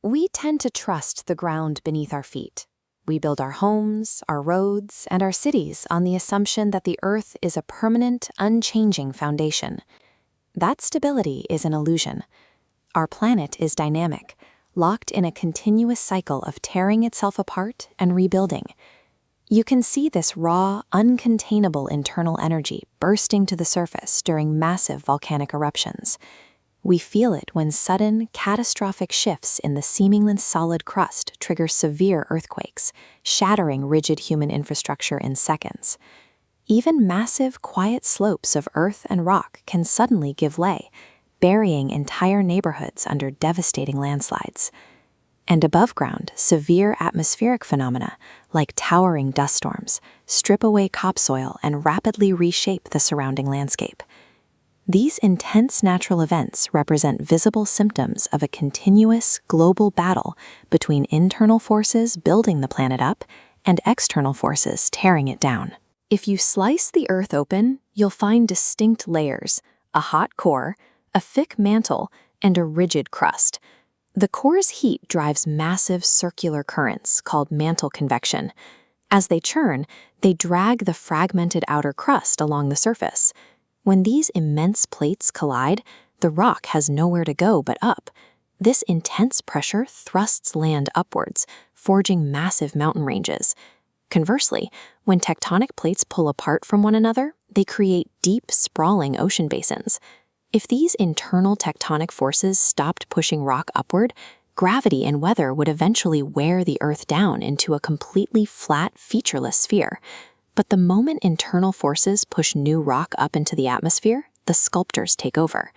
We tend to trust the ground beneath our feet. We build our homes, our roads, and our cities on the assumption that the Earth is a permanent, unchanging foundation. That stability is an illusion. Our planet is dynamic, locked in a continuous cycle of tearing itself apart and rebuilding. You can see this raw, uncontainable internal energy bursting to the surface during massive volcanic eruptions. We feel it when sudden, catastrophic shifts in the seemingly solid crust trigger severe earthquakes, shattering rigid human infrastructure in seconds. Even massive, quiet slopes of earth and rock can suddenly give way, burying entire neighborhoods under devastating landslides. And above ground, severe atmospheric phenomena, like towering dust storms, strip away topsoil and rapidly reshape the surrounding landscape. These intense natural events represent visible symptoms of a continuous global battle between internal forces building the planet up and external forces tearing it down. If you slice the Earth open, you'll find distinct layers: a hot core, a thick mantle, and a rigid crust. The core's heat drives massive circular currents called mantle convection. As they churn, they drag the fragmented outer crust along the surface. When these immense plates collide, the rock has nowhere to go but up. This intense pressure thrusts land upwards, forging massive mountain ranges. Conversely, when tectonic plates pull apart from one another, they create deep, sprawling ocean basins. If these internal tectonic forces stopped pushing rock upward, gravity and weather would eventually wear the Earth down into a completely flat, featureless sphere. But the moment internal forces push new rock up into the atmosphere, the sculptors take over.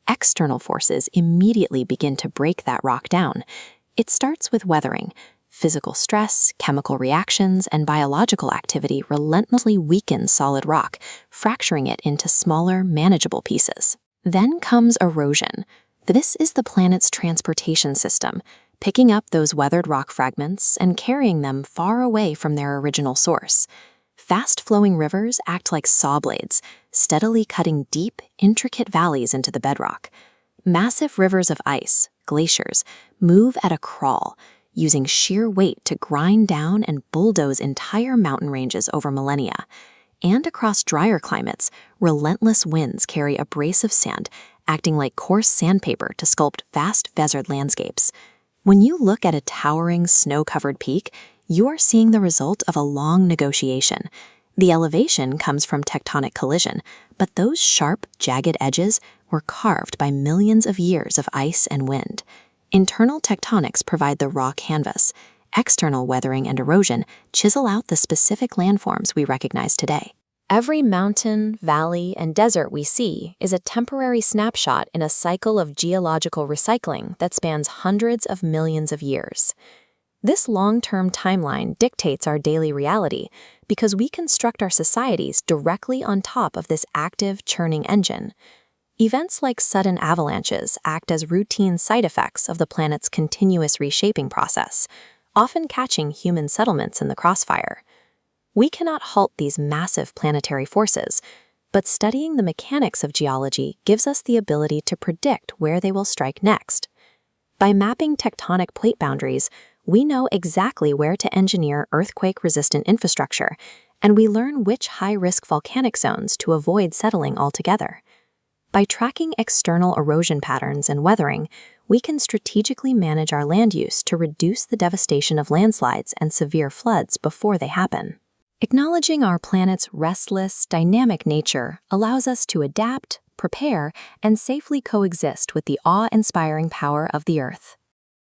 External forces immediately begin to break that rock down. It starts with weathering. Physical stress, chemical reactions, and biological activity relentlessly weaken solid rock, fracturing it into smaller, manageable pieces. Then comes erosion. This is the planet's transportation system, picking up those weathered rock fragments and carrying them far away from their original source. Fast-flowing rivers act like saw blades, steadily cutting deep, intricate valleys into the bedrock. Massive rivers of ice, glaciers, move at a crawl, using sheer weight to grind down and bulldoze entire mountain ranges over millennia. And across drier climates, relentless winds carry abrasive sand, acting like coarse sandpaper to sculpt vast desert landscapes. When you look at a towering, snow-covered peak, you are seeing the result of a long negotiation. The elevation comes from tectonic collision, but those sharp, jagged edges were carved by millions of years of ice and wind. Internal tectonics provide the raw canvas. External weathering and erosion chisel out the specific landforms we recognize today. Every mountain, valley, and desert we see is a temporary snapshot in a cycle of geological recycling that spans hundreds of millions of years. This long-term timeline dictates our daily reality because we construct our societies directly on top of this active, churning engine. Events like sudden avalanches act as routine side effects of the planet's continuous reshaping process, often catching human settlements in the crossfire. We cannot halt these massive planetary forces, but studying the mechanics of geology gives us the ability to predict where they will strike next. By mapping tectonic plate boundaries, we know exactly where to engineer earthquake-resistant infrastructure, and we learn which high-risk volcanic zones to avoid settling altogether. By tracking external erosion patterns and weathering, we can strategically manage our land use to reduce the devastation of landslides and severe floods before they happen. Acknowledging our planet's restless, dynamic nature allows us to adapt, prepare, and safely coexist with the awe-inspiring power of the Earth.